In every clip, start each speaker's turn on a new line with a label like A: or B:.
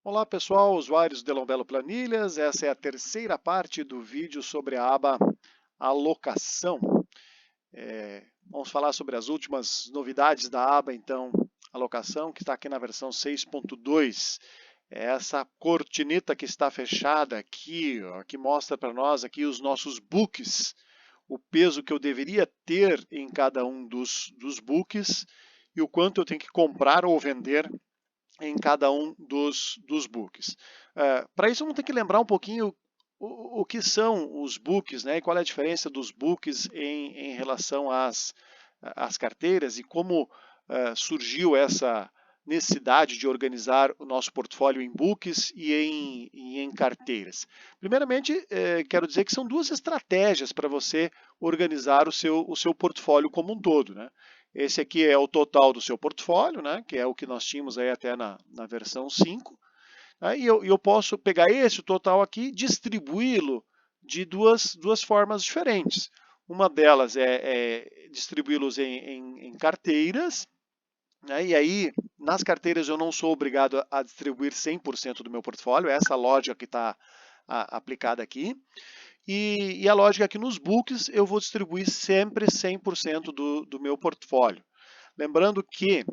A: Olá pessoal, usuários de Lombelo Planilhas, essa é a terceira parte do vídeo sobre a aba Alocação. Vamos falar sobre as últimas novidades da aba, então, Alocação, que está aqui na versão 6.2. É essa cortineta que está fechada aqui, ó, que mostra para nós aqui os nossos books, o peso que eu deveria ter em cada um dos books e o quanto eu tenho que comprar ou vender em cada um dos books. Para isso, vamos ter que lembrar um pouquinho o que são os books, né, e qual é a diferença dos books em relação às carteiras e como surgiu essa necessidade de organizar o nosso portfólio em books e em carteiras. Primeiramente, quero dizer que são duas estratégias para você organizar o seu portfólio como um todo, né? Esse aqui é o total do seu portfólio, né, que é o que nós tínhamos aí até na versão 5. Né, e eu posso pegar esse total aqui e distribuí-lo de duas formas diferentes. Uma delas é distribuí-los em carteiras, né, e aí nas carteiras eu não sou obrigado a distribuir 100% do meu portfólio, essa lógica que está aplicada aqui. E a lógica é que nos books eu vou distribuir sempre 100% do meu portfólio. Lembrando que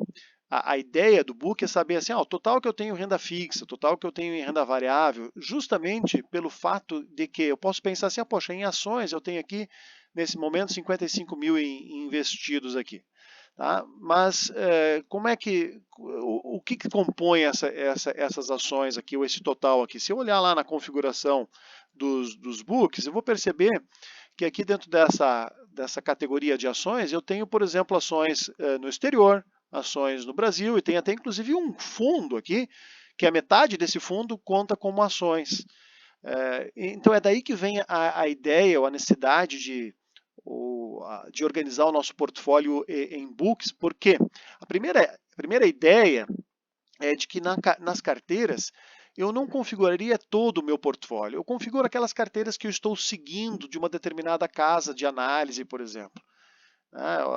A: a ideia do book é saber assim, o total que eu tenho em renda fixa, o total que eu tenho em renda variável, justamente pelo fato de que eu posso pensar assim, poxa, em ações eu tenho aqui, nesse momento, 55 mil investidos aqui. Tá? Mas como é que, o que compõe essas ações aqui, ou esse total aqui? Se eu olhar lá na configuração dos books, eu vou perceber que aqui dentro dessa categoria de ações, eu tenho, por exemplo, ações no exterior, ações no Brasil, e tem até inclusive um fundo aqui, que a metade desse fundo conta como ações. Então é daí que vem a ideia ou a necessidade de organizar o nosso portfólio em books, porque a primeira ideia é de que nas carteiras eu não configuraria todo o meu portfólio. Eu configuro aquelas carteiras que eu estou seguindo de uma determinada casa de análise, por exemplo.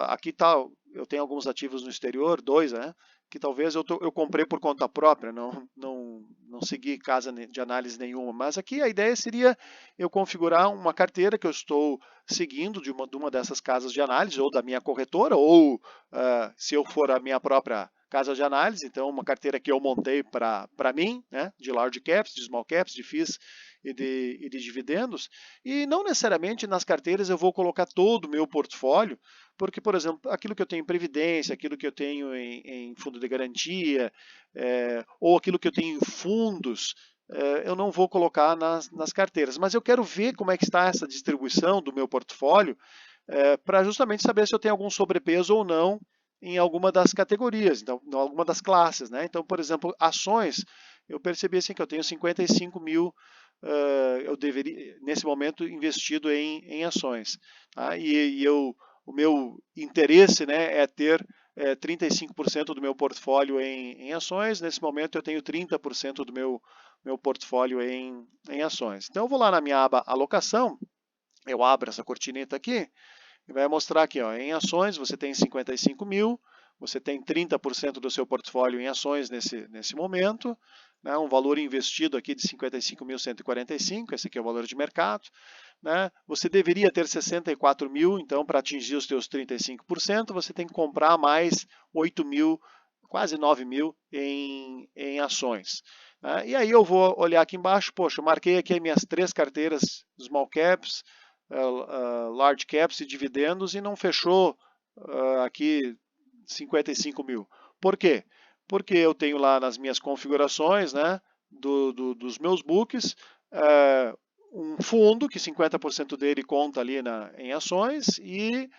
A: Aqui tá, eu tenho alguns ativos no exterior, dois, né? Que talvez eu comprei por conta própria, não segui casa de análise nenhuma. Mas aqui a ideia seria eu configurar uma carteira que eu estou seguindo de uma dessas casas de análise, ou da minha corretora, ou se eu for a minha própria casa de análise, então uma carteira que eu montei para mim, né, de large caps, de small caps, de FIIs e de dividendos, e não necessariamente nas carteiras eu vou colocar todo o meu portfólio, porque, por exemplo, aquilo que eu tenho em previdência, aquilo que eu tenho em fundo de garantia, ou aquilo que eu tenho em fundos, eu não vou colocar nas carteiras. Mas eu quero ver como é que está essa distribuição do meu portfólio, para justamente saber se eu tenho algum sobrepeso ou não em alguma das categorias, então, em alguma das classes. Né? Então, por exemplo, ações, eu percebi assim, que eu tenho 55 mil, eu deveria, nesse momento, investido em ações. Tá? O meu interesse, né, é ter 35% do meu portfólio em ações. Nesse momento eu tenho 30% do meu portfólio em ações. Então eu vou lá na minha aba alocação, eu abro essa cortineta aqui e vai mostrar aqui, ó, em ações você tem 55 mil, você tem 30% do seu portfólio em ações nesse momento, né, um valor investido aqui de 55.145, esse aqui é o valor de mercado. Né? Você deveria ter 64 mil, então para atingir os seus 35%, você tem que comprar mais 8 mil, quase 9 mil em ações. Né? E aí eu vou olhar aqui embaixo, poxa, eu marquei aqui as minhas três carteiras, small caps, large caps e dividendos, e não fechou aqui 55 mil. Por quê? Porque eu tenho lá nas minhas configurações, né, dos meus books, um fundo que 50% dele conta ali em ações e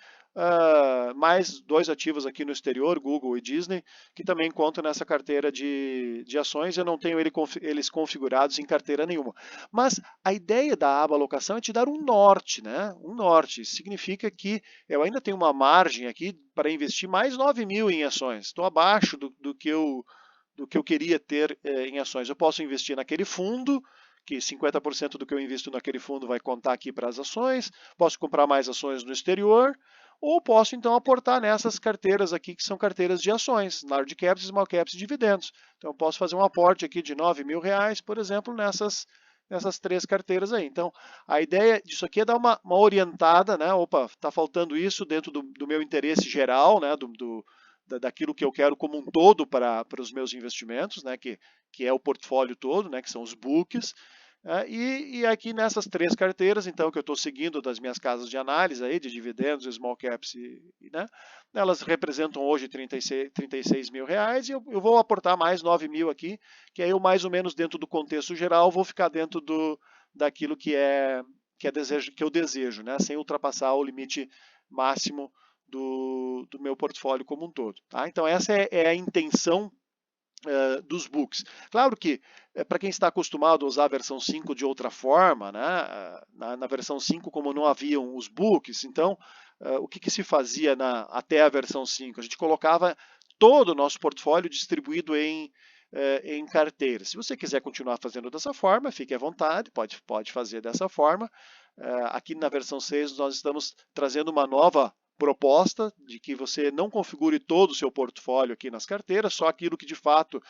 A: mais dois ativos aqui no exterior, Google e Disney, que também contam nessa carteira de ações. Eu não tenho eles configurados em carteira nenhuma. Mas a ideia da aba alocação é te dar um norte, né? Um norte. Significa que eu ainda tenho uma margem aqui para investir mais 9 mil em ações. Estou abaixo do que eu queria ter em ações. Eu posso investir naquele fundo, que 50% do que eu invisto naquele fundo vai contar aqui para as ações, posso comprar mais ações no exterior, ou posso então aportar nessas carteiras aqui que são carteiras de ações, large caps, small caps e dividendos. Então eu posso fazer um aporte aqui de R$ 9.000, por exemplo, nessas três carteiras aí. Então a ideia disso aqui é dar uma orientada, né? Opa, está faltando isso dentro do meu interesse geral, né? Daquilo que eu quero como um todo para os meus investimentos, né? Que é o portfólio todo, né? Que são os books. E aqui nessas três carteiras, então, que eu estou seguindo das minhas casas de análise aí, de dividendos, small caps, né, elas representam hoje R$ 36.000 e eu vou aportar mais 9.000 aqui, que aí eu mais ou menos dentro do contexto geral vou ficar dentro daquilo que eu desejo, né, sem ultrapassar o limite máximo do meu portfólio como um todo. Tá? Então essa é a intenção dos books. Claro que, para quem está acostumado a usar a versão 5 de outra forma, né, na versão 5, como não haviam os books, então, o que se fazia até a versão 5? A gente colocava todo o nosso portfólio distribuído em carteiras. Se você quiser continuar fazendo dessa forma, fique à vontade, pode fazer dessa forma. Aqui na versão 6, nós estamos trazendo uma nova proposta de que você não configure todo o seu portfólio aqui nas carteiras, só aquilo que de fato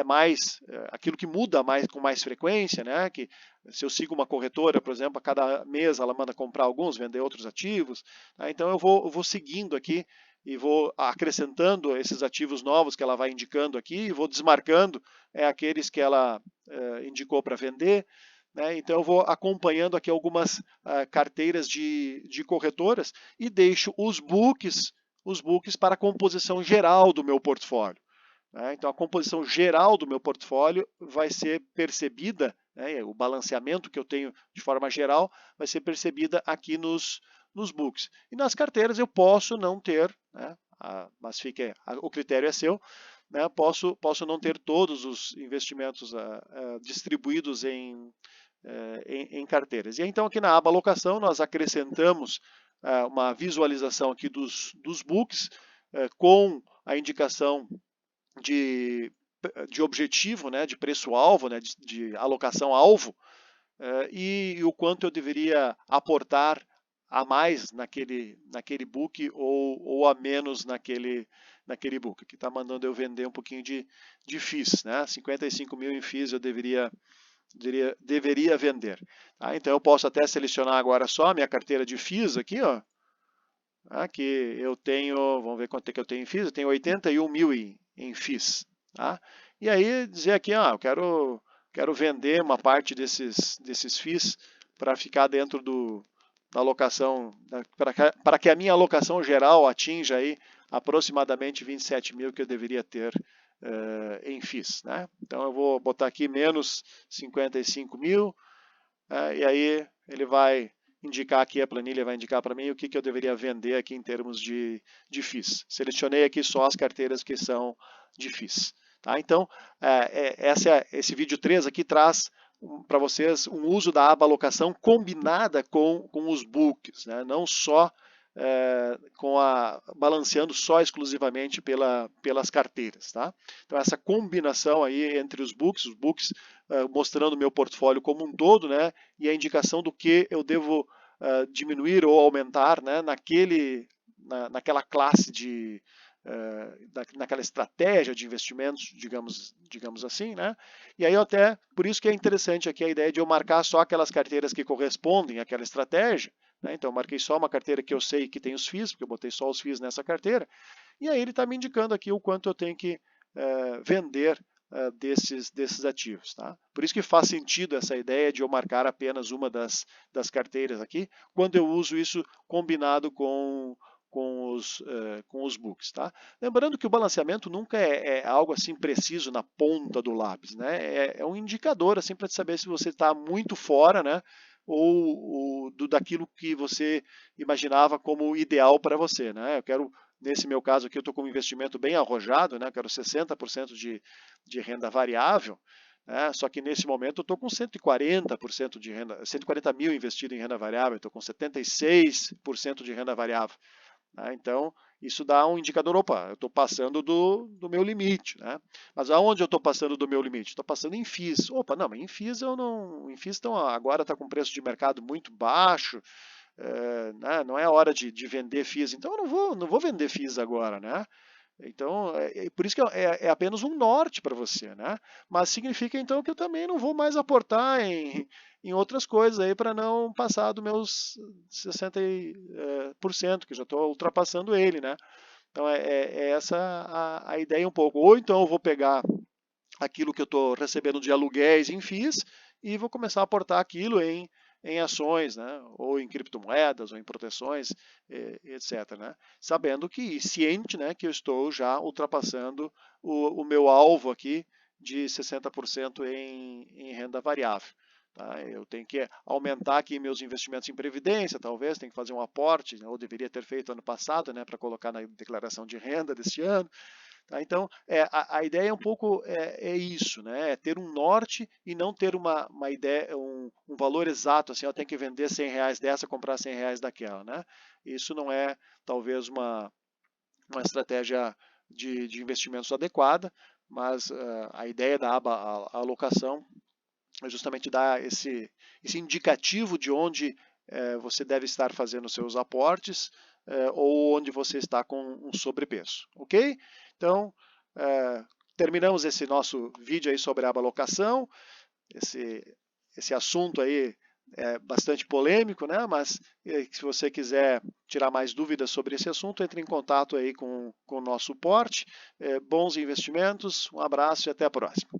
A: mais aquilo que muda com mais frequência, né? Que se eu sigo uma corretora, por exemplo, a cada mês ela manda comprar alguns, vender outros ativos, tá? Então eu vou seguindo aqui e vou acrescentando esses ativos novos que ela vai indicando aqui, e vou desmarcando aqueles que ela indicou para vender. Né? Então eu vou acompanhando aqui algumas carteiras de corretoras e deixo os books para a composição geral do meu portfólio. Né? Então a composição geral do meu portfólio vai ser percebida, né? O balanceamento que eu tenho de forma geral vai ser percebida aqui nos books. E nas carteiras eu posso não ter, né? Mas o critério é seu, né? Posso não ter todos os investimentos distribuídos em carteiras. E então aqui na aba alocação nós acrescentamos uma visualização aqui dos books com a indicação de objetivo, né, de preço-alvo, né, de alocação-alvo, e o quanto eu deveria aportar a mais naquele book ou a menos naquele book, que está mandando eu vender um pouquinho de FIIs, né? 55.000 em FIIs eu deveria vender. Tá? Então eu posso até selecionar agora só a minha carteira de FIIs aqui, ó. Aqui eu tenho, vamos ver quanto é que eu tenho em FIIs, eu tenho 81.000 em FIIs. Tá? E aí dizer aqui, eu quero vender uma parte desses FIIs para ficar dentro da alocação, para que a minha alocação geral atinja aí aproximadamente 27.000 que eu deveria ter em FIIs. Né? Então eu vou botar aqui menos 55.000, e aí ele vai indicar aqui, a planilha vai indicar para mim o que eu deveria vender aqui em termos de FIIs. Selecionei aqui só as carteiras que são de FIIs. Tá? Então, esse vídeo 3 aqui traz para vocês um uso da aba alocação combinada com os books, né? Não só balanceando só exclusivamente pelas carteiras. Tá? Então essa combinação aí entre os books mostrando o meu portfólio como um todo, né, e a indicação do que eu devo diminuir ou aumentar, né, naquela classe naquela estratégia de investimentos, digamos assim, né? E aí por isso que é interessante aqui a ideia de eu marcar só aquelas carteiras que correspondem àquela estratégia, né? Então eu marquei só uma carteira que eu sei que tem os FIIs, porque eu botei só os FIIs nessa carteira, e aí ele está me indicando aqui o quanto eu tenho que vender desses ativos. Tá? Por isso que faz sentido essa ideia de eu marcar apenas uma das carteiras aqui, quando eu uso isso combinado com os books. Tá? Lembrando que o balanceamento nunca é algo assim preciso na ponta do lápis. Né? É um indicador assim, para saber se você está muito fora, né? ou daquilo que você imaginava como ideal para você. Né? Eu quero, nesse meu caso aqui, eu estou com um investimento bem arrojado, né? Eu quero 60% de renda variável, né? Só que nesse momento eu estou com 140% de renda, 140 mil investido em renda variável, estou com 76% de renda variável. Né? Então, isso dá um indicador, opa, eu estou passando do meu limite. Né? Mas aonde eu estou passando do meu limite? Estou passando em FIIs. Opa, não, mas em FIIs eu não. Em FIIs agora está com preço de mercado muito baixo, né, não é hora de vender FIIs, então eu não vou vender FIIs agora, né? Então, por isso que é apenas um norte para você, né? Mas significa então que eu também não vou mais aportar em outras coisas aí para não passar dos meus 60%, que eu já estou ultrapassando ele, né? Então é essa a ideia um pouco. Ou então eu vou pegar aquilo que eu estou recebendo de aluguéis em FIIs e vou começar a aportar aquilo em ações, né? Ou em criptomoedas, ou em proteções, etc. Né? Sabendo que, ciente, né, que eu estou já ultrapassando o meu alvo aqui de 60% em renda variável. Tá? Eu tenho que aumentar aqui meus investimentos em previdência, talvez, tenho que fazer um aporte, ou deveria ter feito ano passado, né, para colocar na declaração de renda deste ano. Tá? Então, a ideia é um pouco isso, né? É ter um norte e não ter uma ideia, um valor exato, assim, eu tenho que vender R$ 100 dessa, comprar R$ 100 daquela, né? Isso não é, talvez, uma estratégia de investimentos adequada, mas a ideia da aba alocação é justamente dar esse indicativo de onde você deve estar fazendo seus aportes ou onde você está com um sobrepeso, ok? Então, terminamos esse nosso vídeo aí sobre a aba alocação, esse assunto aí é bastante polêmico, né? Mas se você quiser tirar mais dúvidas sobre esse assunto, entre em contato aí com o nosso suporte. Bons investimentos, um abraço e até a próxima.